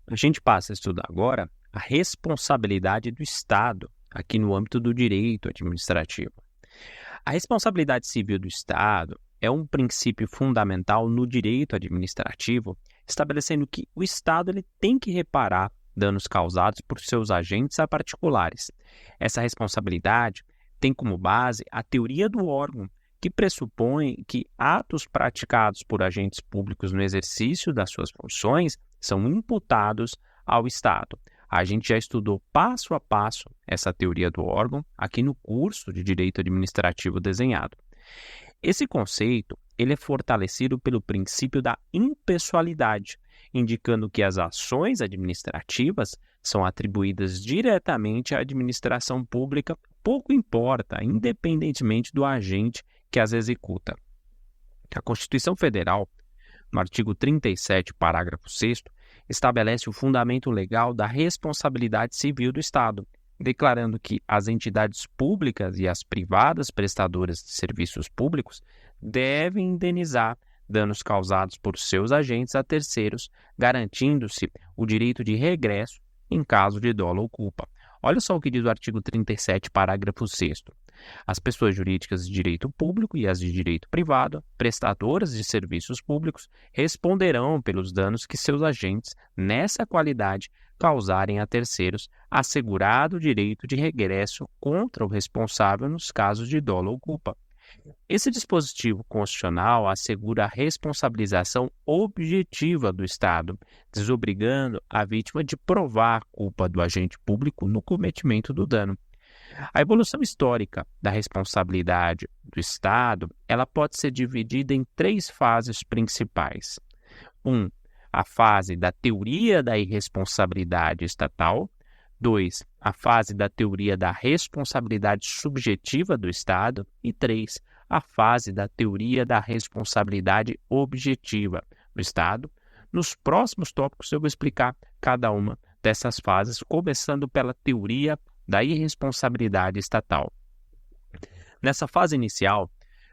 A gente passa a estudar agora a responsabilidade do Estado, aqui no âmbito do direito administrativo. A responsabilidade civil do Estado é um princípio fundamental no direito administrativo, estabelecendo que o Estado ele tem que reparar danos causados por seus agentes a particulares. Essa responsabilidade tem como base a teoria do órgão, que pressupõe que atos praticados por agentes públicos no exercício das suas funções são imputados ao Estado. A gente já estudou passo a passo essa teoria do órgão aqui no curso de Direito Administrativo Desenhado. Esse conceito ele é fortalecido pelo princípio da impessoalidade, indicando que as ações administrativas são atribuídas diretamente à administração pública, pouco importa, independentemente do agente que as executa. A Constituição Federal, no artigo 37, parágrafo 6º, estabelece o fundamento legal da responsabilidade civil do Estado, declarando que as entidades públicas e as privadas prestadoras de serviços públicos devem indenizar danos causados por seus agentes a terceiros, garantindo-se o direito de regresso em caso de dolo ou culpa. Olha só o que diz o artigo 37, parágrafo 6º. As pessoas jurídicas de direito público e as de direito privado, prestadoras de serviços públicos, responderão pelos danos que seus agentes, nessa qualidade, causarem a terceiros, assegurado o direito de regresso contra o responsável nos casos de dolo ou culpa. Esse dispositivo constitucional assegura a responsabilização objetiva do Estado, desobrigando a vítima de provar a culpa do agente público no cometimento do dano. A evolução histórica da responsabilidade do Estado, ela pode ser dividida em 3 fases principais. 1. A fase da teoria da irresponsabilidade estatal. 2. A fase da teoria da responsabilidade subjetiva do Estado. E 3. A fase da teoria da responsabilidade objetiva do Estado. Nos próximos tópicos eu vou explicar cada uma dessas fases, começando pela teoria da irresponsabilidade estatal. Nessa fase inicial,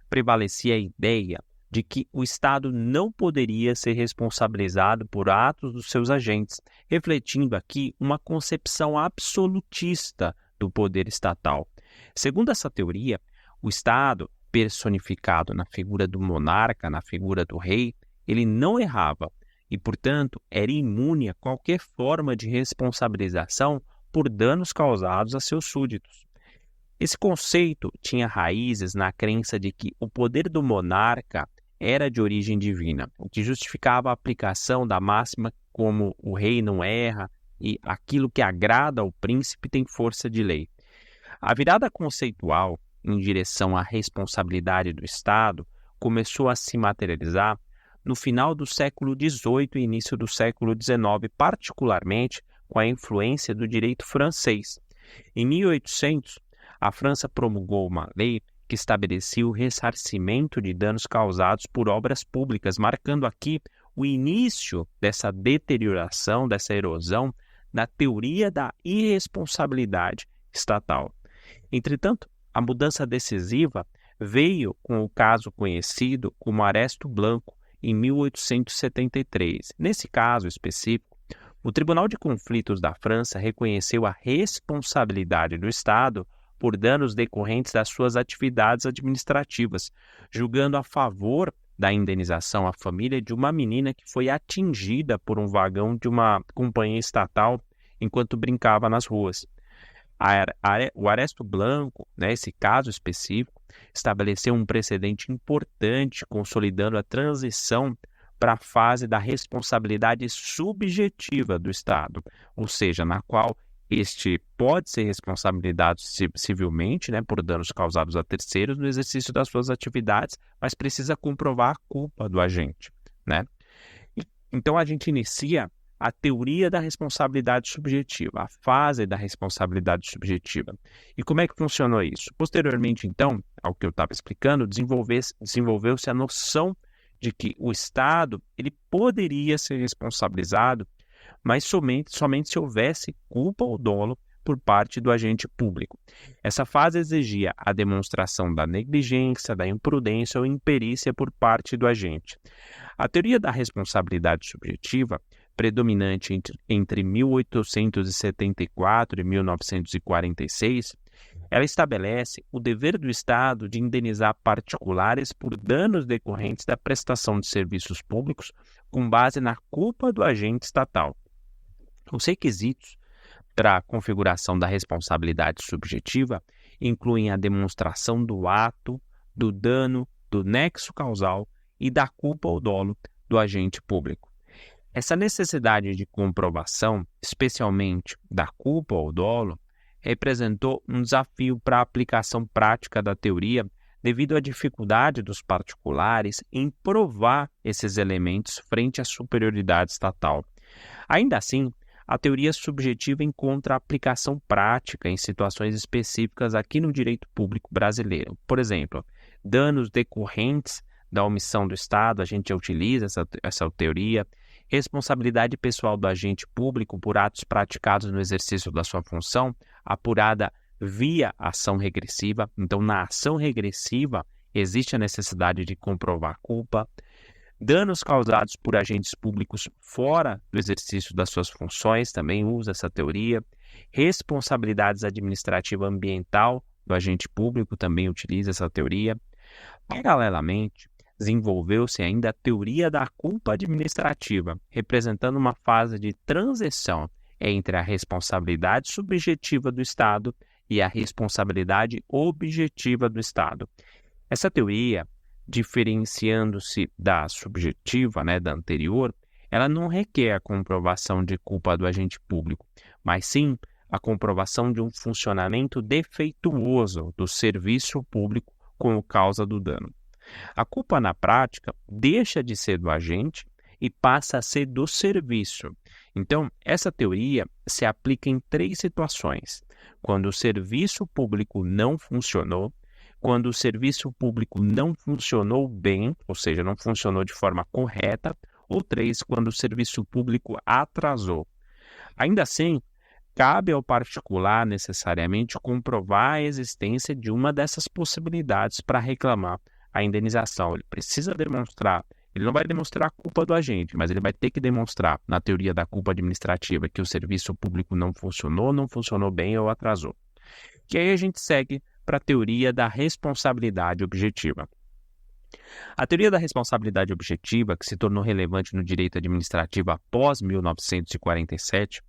prevalecia a ideia de que o Estado não poderia ser responsabilizado por atos dos seus agentes, refletindo aqui uma concepção absolutista do poder estatal. Segundo essa teoria, o Estado, personificado na figura do monarca, na figura do rei, ele não errava e, portanto, era imune a qualquer forma de responsabilização por danos causados a seus súditos. Esse conceito tinha raízes na crença de que o poder do monarca era de origem divina, o que justificava a aplicação da máxima como o rei não erra e aquilo que agrada ao príncipe tem força de lei. A virada conceitual em direção à responsabilidade do Estado começou a se materializar no final do século XVIII e início do século XIX, particularmente com a influência do direito francês. Em 1800, a França promulgou uma lei que estabelecia o ressarcimento de danos causados por obras públicas, marcando aqui o início dessa deterioração, dessa erosão na teoria da irresponsabilidade estatal. Entretanto, a mudança decisiva veio com o caso conhecido como Arresto Blanco, em 1873. Nesse caso específico, o Tribunal de Conflitos da França reconheceu a responsabilidade do Estado por danos decorrentes das suas atividades administrativas, julgando a favor da indenização à família de uma menina que foi atingida por um vagão de uma companhia estatal enquanto brincava nas ruas. O Arresto Blanco, esse caso específico, estabeleceu um precedente importante, consolidando a transição para a fase da responsabilidade subjetiva do Estado, ou seja, na qual este pode ser responsabilizado civilmente, por danos causados a terceiros no exercício das suas atividades, mas precisa comprovar a culpa do agente, Então, a gente inicia a teoria da responsabilidade subjetiva, a fase da responsabilidade subjetiva. E como é que funcionou isso? Posteriormente, então, ao que eu estava explicando, desenvolveu-se a noção de que o Estado ele poderia ser responsabilizado, mas somente se houvesse culpa ou dolo por parte do agente público. Essa fase exigia a demonstração da negligência, da imprudência ou imperícia por parte do agente. A teoria da responsabilidade subjetiva predominante entre 1874 e 1946, ela estabelece o dever do Estado de indenizar particulares por danos decorrentes da prestação de serviços públicos com base na culpa do agente estatal. Os requisitos para a configuração da responsabilidade subjetiva incluem a demonstração do ato, do dano, do nexo causal e da culpa ou dolo do agente público. Essa necessidade de comprovação, especialmente da culpa ou dolo, representou um desafio para a aplicação prática da teoria devido à dificuldade dos particulares em provar esses elementos frente à superioridade estatal. Ainda assim, a teoria subjetiva encontra aplicação prática em situações específicas aqui no direito público brasileiro. Por exemplo, danos decorrentes da omissão do Estado, a gente já utiliza essa teoria. Responsabilidade pessoal do agente público por atos praticados no exercício da sua função, apurada via ação regressiva. Então, na ação regressiva, existe a necessidade de comprovar culpa. Danos causados por agentes públicos fora do exercício das suas funções, também usa essa teoria. Responsabilidades administrativa ambiental do agente público, também utiliza essa teoria. Paralelamente, desenvolveu-se ainda a teoria da culpa administrativa, representando uma fase de transição entre a responsabilidade subjetiva do Estado e a responsabilidade objetiva do Estado. Essa teoria, diferenciando-se da subjetiva, da anterior, ela não requer a comprovação de culpa do agente público, mas sim a comprovação de um funcionamento defeituoso do serviço público como causa do dano. A culpa, na prática, deixa de ser do agente e passa a ser do serviço. Então, essa teoria se aplica em 3 situações: quando o serviço público não funcionou, quando o serviço público não funcionou bem, ou seja, não funcionou de forma correta, ou 3, quando o serviço público atrasou. Ainda assim, cabe ao particular necessariamente comprovar a existência de uma dessas possibilidades para reclamar a indenização. Ele precisa demonstrar, ele não vai demonstrar a culpa do agente, mas ele vai ter que demonstrar, na teoria da culpa administrativa, que o serviço público não funcionou bem ou atrasou. E aí a gente segue para a teoria da responsabilidade objetiva. A teoria da responsabilidade objetiva, que se tornou relevante no direito administrativo após 1947,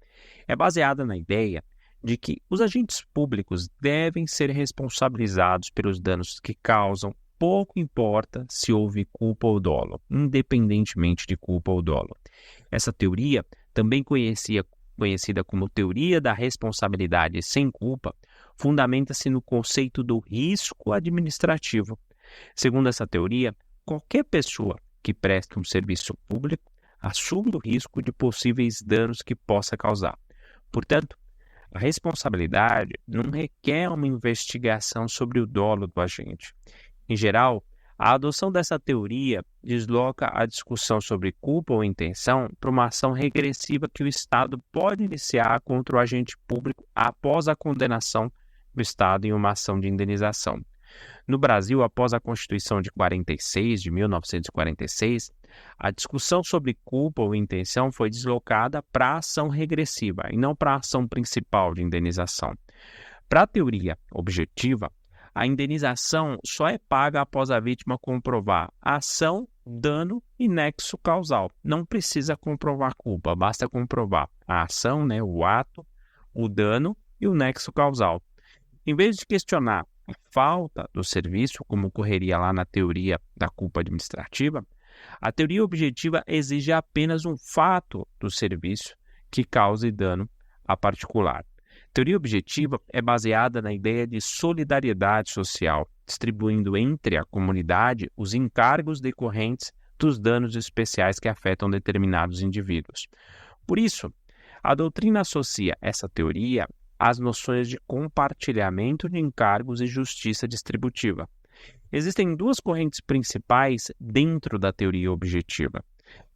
é baseada na ideia de que os agentes públicos devem ser responsabilizados pelos danos que causam, pouco importa se houve culpa ou dolo, independentemente de culpa ou dolo. Essa teoria, também conhecida como teoria da responsabilidade sem culpa, fundamenta-se no conceito do risco administrativo. Segundo essa teoria, qualquer pessoa que preste um serviço público assume o risco de possíveis danos que possa causar. Portanto, a responsabilidade não requer uma investigação sobre o dolo do agente. Em geral, a adoção dessa teoria desloca a discussão sobre culpa ou intenção para uma ação regressiva que o Estado pode iniciar contra o agente público após a condenação do Estado em uma ação de indenização. No Brasil, após a Constituição de 1946, a discussão sobre culpa ou intenção foi deslocada para a ação regressiva e não para a ação principal de indenização. Para a teoria objetiva, a indenização só é paga após a vítima comprovar a ação, dano e nexo causal. Não precisa comprovar culpa, basta comprovar a ação, o ato, o dano e o nexo causal. Em vez de questionar a falta do serviço, como ocorreria lá na teoria da culpa administrativa, a teoria objetiva exige apenas um fato do serviço que cause dano a particular. A teoria objetiva é baseada na ideia de solidariedade social, distribuindo entre a comunidade os encargos decorrentes dos danos especiais que afetam determinados indivíduos. Por isso, a doutrina associa essa teoria às noções de compartilhamento de encargos e justiça distributiva. Existem 2 correntes principais dentro da teoria objetiva: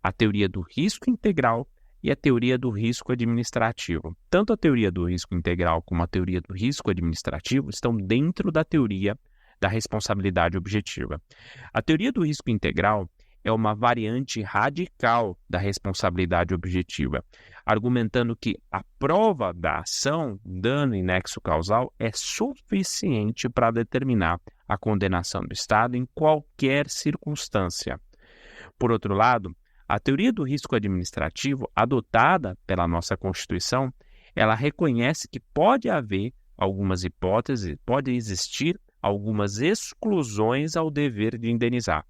a teoria do risco integral e a teoria do risco administrativo. Tanto a teoria do risco integral como a teoria do risco administrativo estão dentro da teoria da responsabilidade objetiva. A teoria do risco integral é uma variante radical da responsabilidade objetiva, argumentando que a prova da ação, dano e nexo causal, é suficiente para determinar a condenação do Estado em qualquer circunstância. Por outro lado, a teoria do risco administrativo, adotada pela nossa Constituição, ela reconhece que pode haver algumas hipóteses, pode existir algumas exclusões ao dever de indenizar.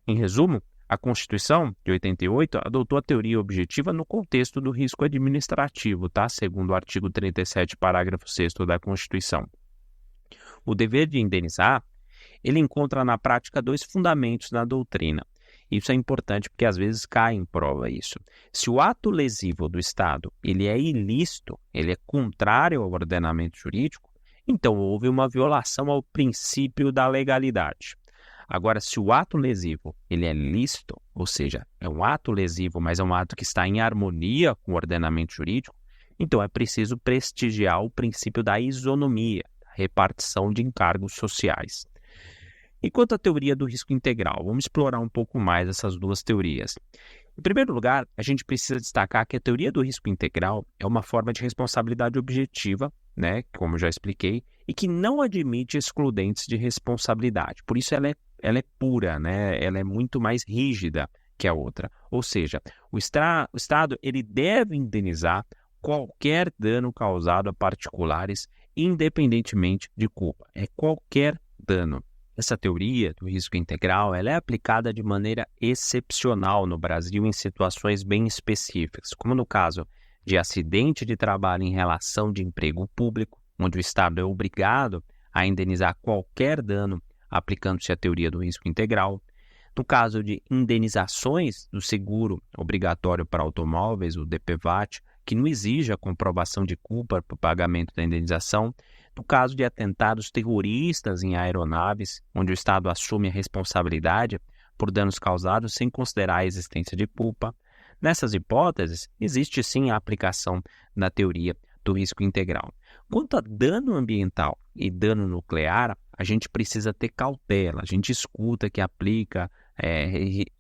Em resumo, a Constituição de 88 adotou a teoria objetiva no contexto do risco administrativo, segundo o artigo 37, parágrafo 6º da Constituição. O dever de indenizar, ele encontra na prática dois fundamentos na doutrina. Isso é importante porque às vezes cai em prova isso. Se o ato lesivo do Estado ele é ilícito, ele é contrário ao ordenamento jurídico, então houve uma violação ao princípio da legalidade. Agora, se o ato lesivo ele é lícito, ou seja, é um ato lesivo, mas é um ato que está em harmonia com o ordenamento jurídico, então é preciso prestigiar o princípio da isonomia, repartição de encargos sociais. E quanto à teoria do risco integral, vamos explorar um pouco mais essas duas teorias. Em primeiro lugar, a gente precisa destacar que a teoria do risco integral é uma forma de responsabilidade objetiva, como já expliquei, e que não admite excludentes de responsabilidade. Por isso ela é pura, ela é muito mais rígida que a outra. Ou seja, o Estado ele deve indenizar qualquer dano causado a particulares, independentemente de culpa. É qualquer dano. Essa teoria do risco integral ela é aplicada de maneira excepcional no Brasil em situações bem específicas, como no caso de acidente de trabalho em relação de emprego público, onde o Estado é obrigado a indenizar qualquer dano aplicando-se a teoria do risco integral. No caso de indenizações do seguro obrigatório para automóveis, o DPVAT, que não exige a comprovação de culpa para o pagamento da indenização. No caso de atentados terroristas em aeronaves, onde o Estado assume a responsabilidade por danos causados sem considerar a existência de culpa. Nessas hipóteses, existe sim a aplicação da teoria do risco integral. Quanto a dano ambiental e dano nuclear, a gente precisa ter cautela. A gente escuta que aplica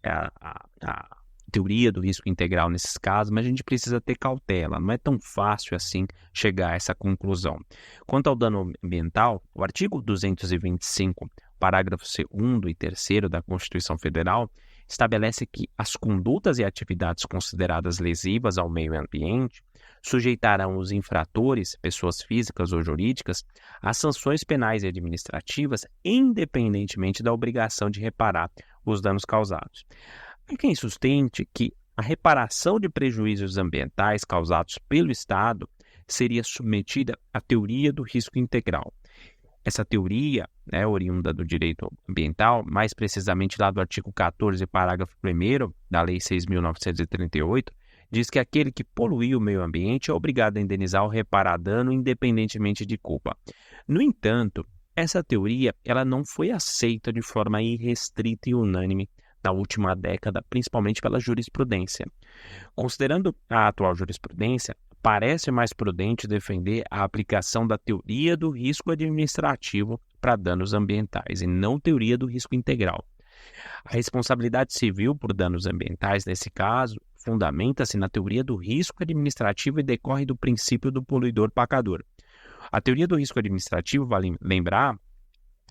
a teoria do risco integral nesses casos, mas a gente precisa ter cautela. Não é tão fácil assim chegar a essa conclusão. Quanto ao dano ambiental, o artigo 225, parágrafos 2º e 3º da Constituição Federal, estabelece que as condutas e atividades consideradas lesivas ao meio ambiente sujeitarão os infratores, pessoas físicas ou jurídicas, a sanções penais e administrativas, independentemente da obrigação de reparar os danos causados. Há quem sustente que a reparação de prejuízos ambientais causados pelo Estado seria submetida à teoria do risco integral. Essa teoria, oriunda do direito ambiental, mais precisamente lá do artigo 14, parágrafo 1º da Lei 6.938, diz que aquele que poluir o meio ambiente é obrigado a indenizar ou reparar dano independentemente de culpa. No entanto, essa teoria ela não foi aceita de forma irrestrita e unânime na última década, principalmente pela jurisprudência. Considerando a atual jurisprudência, parece mais prudente defender a aplicação da teoria do risco administrativo para danos ambientais e não teoria do risco integral. A responsabilidade civil por danos ambientais, nesse caso, fundamenta-se na teoria do risco administrativo e decorre do princípio do poluidor-pagador. A teoria do risco administrativo, vale lembrar,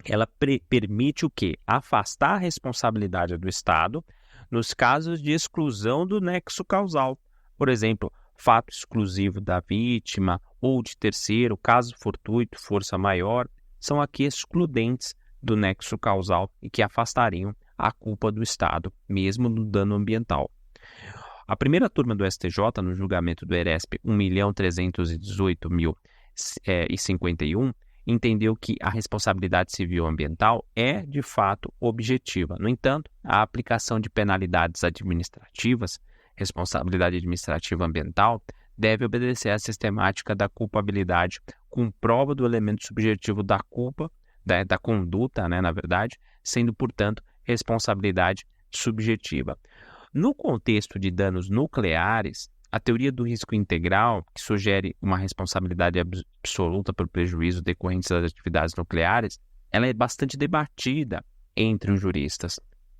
ela permite o quê? Afastar a responsabilidade do Estado nos casos de exclusão do nexo causal. Por exemplo, fato exclusivo da vítima ou de terceiro, caso fortuito, força maior, são aqui excludentes do nexo causal e que afastariam a culpa do Estado, mesmo no dano ambiental. A primeira turma do STJ, no julgamento do ERESP 1.318.051, entendeu que a responsabilidade civil ambiental é, de fato, objetiva. No entanto, a aplicação de penalidades administrativas, responsabilidade administrativa ambiental, deve obedecer à sistemática da culpabilidade com prova do elemento subjetivo da culpa, da conduta, na verdade, sendo, portanto, responsabilidade subjetiva. No contexto de danos nucleares, a teoria do risco integral, que sugere uma responsabilidade absoluta por prejuízo decorrentes das atividades nucleares, ela é bastante debatida entre os juristas.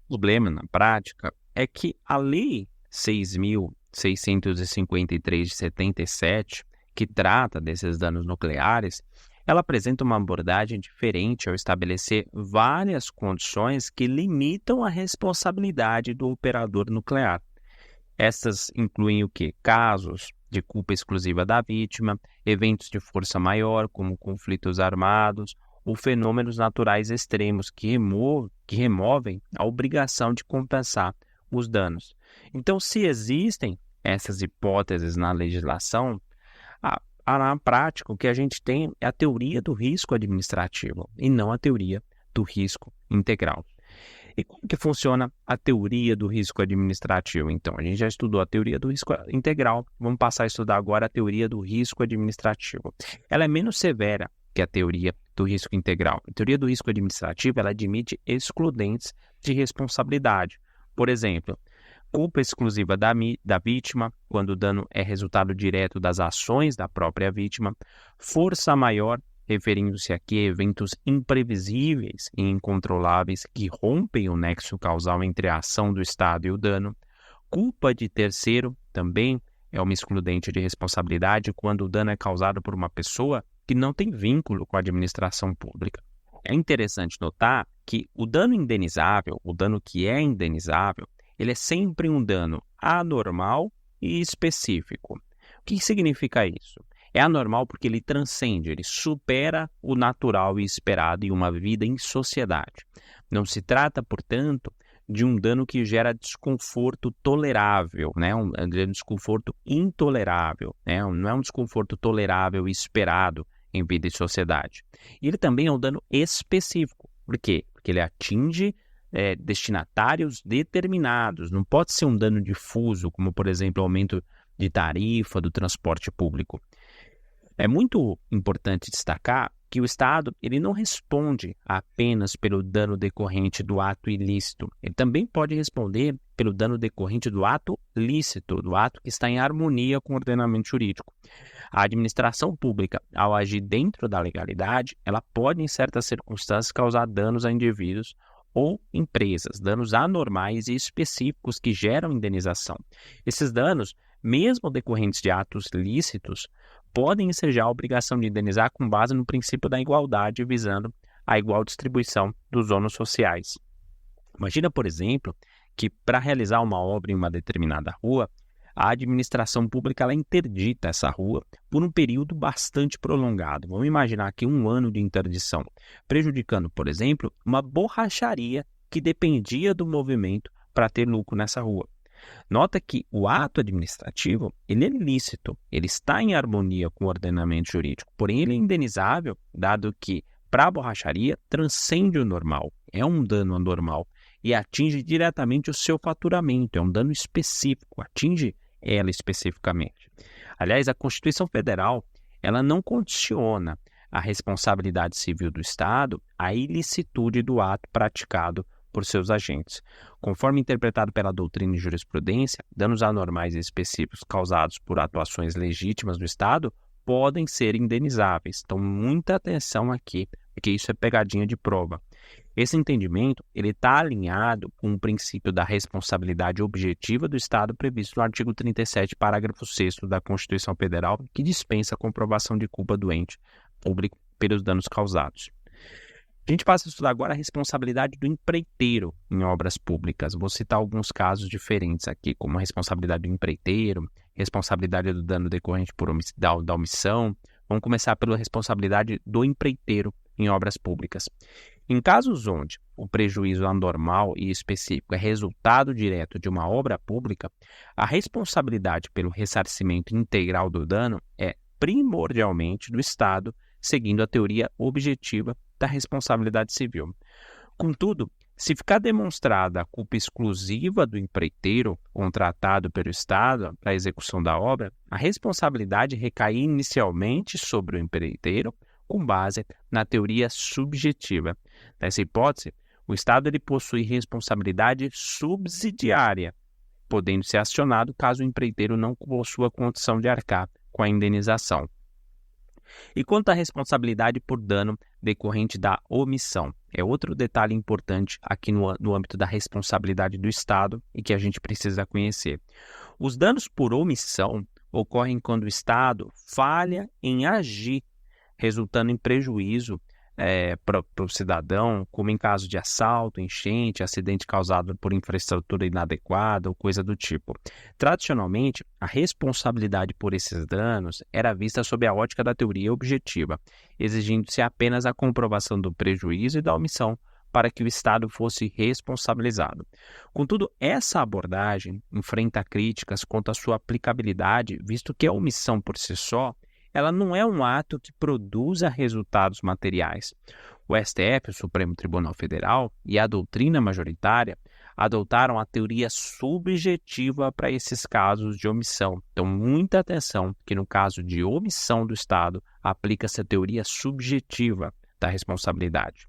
problema na prática é que a Lei 6.653 de 77, que trata desses danos nucleares, ela apresenta uma abordagem diferente ao estabelecer várias condições que limitam a responsabilidade do operador nuclear. Essas incluem o quê? Casos de culpa exclusiva da vítima, eventos de força maior, como conflitos armados, ou fenômenos naturais extremos que removem a obrigação de compensar os danos. Então, se existem essas hipóteses na legislação, na prática, o que a gente tem é a teoria do risco administrativo e não a teoria do risco integral. E como que funciona a teoria do risco administrativo? Então, a gente já estudou a teoria do risco integral, vamos passar a estudar agora a teoria do risco administrativo. Ela é menos severa que a teoria do risco integral. A teoria do risco administrativo, ela admite excludentes de responsabilidade. Por exemplo, culpa exclusiva da vítima, quando o dano é resultado direto das ações da própria vítima, força maior, referindo-se aqui a eventos imprevisíveis e incontroláveis que rompem o nexo causal entre a ação do Estado e o dano. Culpa de terceiro também é uma excludente de responsabilidade quando o dano é causado por uma pessoa que não tem vínculo com a administração pública. É interessante notar que o dano indenizável, o dano que é indenizável, ele é sempre um dano anormal e específico. O que significa isso? É anormal porque ele transcende, ele supera o natural e esperado em uma vida em sociedade. Não se trata, portanto, de um dano que gera desconforto tolerável, um desconforto intolerável, não é um desconforto tolerável e esperado em vida e sociedade. E ele também é um dano específico. Por quê? Porque ele atinge destinatários determinados. Não pode ser um dano difuso, como, por exemplo, o aumento de tarifa do transporte público. É muito importante destacar que o Estado ele não responde apenas pelo dano decorrente do ato ilícito. Ele também pode responder pelo dano decorrente do ato lícito, do ato que está em harmonia com o ordenamento jurídico. A administração pública, ao agir dentro da legalidade, ela pode, em certas circunstâncias, causar danos a indivíduos ou empresas, danos anormais e específicos que geram indenização. Esses danos, mesmo decorrentes de atos lícitos, podem ensejar a obrigação de indenizar com base no princípio da igualdade, visando a igual distribuição dos ônus sociais. Imagina, por exemplo, que para realizar uma obra em uma determinada rua, a administração pública ela interdita essa rua por um período bastante prolongado. Vamos imaginar aqui 1 ano de interdição, prejudicando, por exemplo, uma borracharia que dependia do movimento para ter lucro nessa rua. Nota que o ato administrativo ele é lícito, ele está em harmonia com o ordenamento jurídico, porém ele é indenizável, dado que para a borracharia transcende o normal, é um dano anormal e atinge diretamente o seu faturamento, é um dano específico, atinge ela especificamente. Aliás, a Constituição Federal ela não condiciona a responsabilidade civil do Estado à ilicitude do ato praticado por seus agentes. Conforme interpretado pela doutrina e jurisprudência, danos anormais e específicos causados por atuações legítimas do Estado podem ser indenizáveis. Então, muita atenção aqui, porque isso é pegadinha de prova. Esse entendimento está alinhado com o princípio da responsabilidade objetiva do Estado previsto no artigo 37, parágrafo 6º da Constituição Federal, que dispensa a comprovação de culpa do ente público pelos danos causados. A gente passa a estudar agora a responsabilidade do empreiteiro em obras públicas. Vou citar alguns casos diferentes aqui, como a responsabilidade do empreiteiro, responsabilidade do dano decorrente da omissão. Vamos começar pela responsabilidade do empreiteiro em obras públicas. Em casos onde o prejuízo anormal e específico é resultado direto de uma obra pública, a responsabilidade pelo ressarcimento integral do dano é primordialmente do Estado, seguindo a teoria objetiva da responsabilidade civil. Contudo, se ficar demonstrada a culpa exclusiva do empreiteiro contratado pelo Estado para a execução da obra, a responsabilidade recai inicialmente sobre o empreiteiro, com base na teoria subjetiva. Nessa hipótese, o Estado possui responsabilidade subsidiária, podendo ser acionado caso o empreiteiro não possua condição de arcar com a indenização. E quanto à responsabilidade por dano decorrente da omissão, é outro detalhe importante aqui no âmbito da responsabilidade do Estado e que a gente precisa conhecer. Os danos por omissão ocorrem quando o Estado falha em agir, resultando em prejuízo para o cidadão, como em caso de assalto, enchente, acidente causado por infraestrutura inadequada ou coisa do tipo. Tradicionalmente, a responsabilidade por esses danos era vista sob a ótica da teoria objetiva, exigindo-se apenas a comprovação do prejuízo e da omissão para que o Estado fosse responsabilizado. Contudo, essa abordagem enfrenta críticas quanto à sua aplicabilidade, visto que a omissão por si só ela não é um ato que produza resultados materiais. O STF, o Supremo Tribunal Federal, e a doutrina majoritária adotaram a teoria subjetiva para esses casos de omissão. Então, muita atenção que no caso de omissão do Estado, aplica-se a teoria subjetiva da responsabilidade.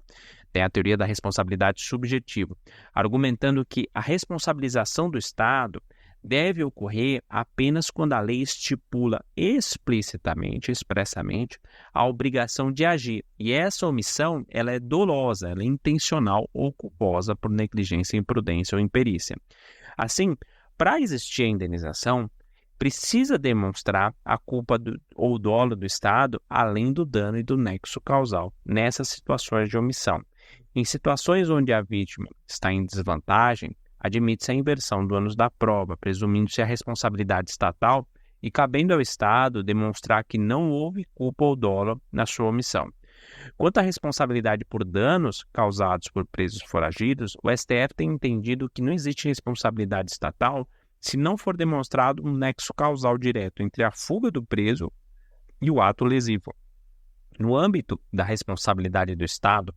Tem a teoria da responsabilidade subjetiva, argumentando que a responsabilização do Estado deve ocorrer apenas quando a lei estipula explicitamente, expressamente, a obrigação de agir. E essa omissão ela é dolosa, ela é intencional ou culposa por negligência, imprudência ou imperícia. Assim, para existir a indenização, precisa demonstrar a culpa ou dolo do Estado, além do dano e do nexo causal, nessas situações de omissão. Em situações onde a vítima está em desvantagem, admite-se a inversão do ônus da prova, presumindo-se a responsabilidade estatal e cabendo ao Estado demonstrar que não houve culpa ou dolo na sua omissão. Quanto à responsabilidade por danos causados por presos foragidos, o STF tem entendido que não existe responsabilidade estatal se não for demonstrado um nexo causal direto entre a fuga do preso e o ato lesivo. No âmbito da responsabilidade do Estado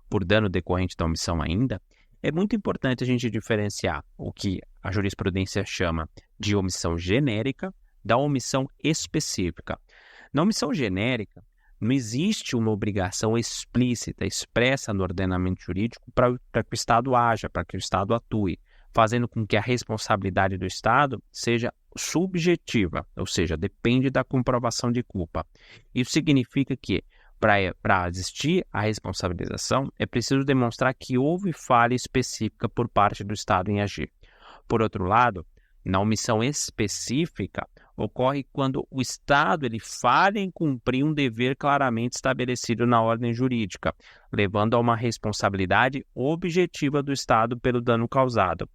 por dano decorrente da omissão ainda, é muito importante a gente diferenciar o que a jurisprudência chama de omissão genérica da omissão específica. Na omissão genérica, não existe uma obrigação explícita, expressa no ordenamento jurídico para que o Estado haja, para que o Estado atue, fazendo com que a responsabilidade do Estado seja subjetiva, ou seja, depende da comprovação de culpa. Isso significa que, para existir a responsabilização, é preciso demonstrar que houve falha específica por parte do Estado em agir. Por outro lado, na omissão específica, ocorre quando o Estado falha em cumprir um dever claramente estabelecido na ordem jurídica, levando a uma responsabilidade objetiva do Estado pelo dano causado.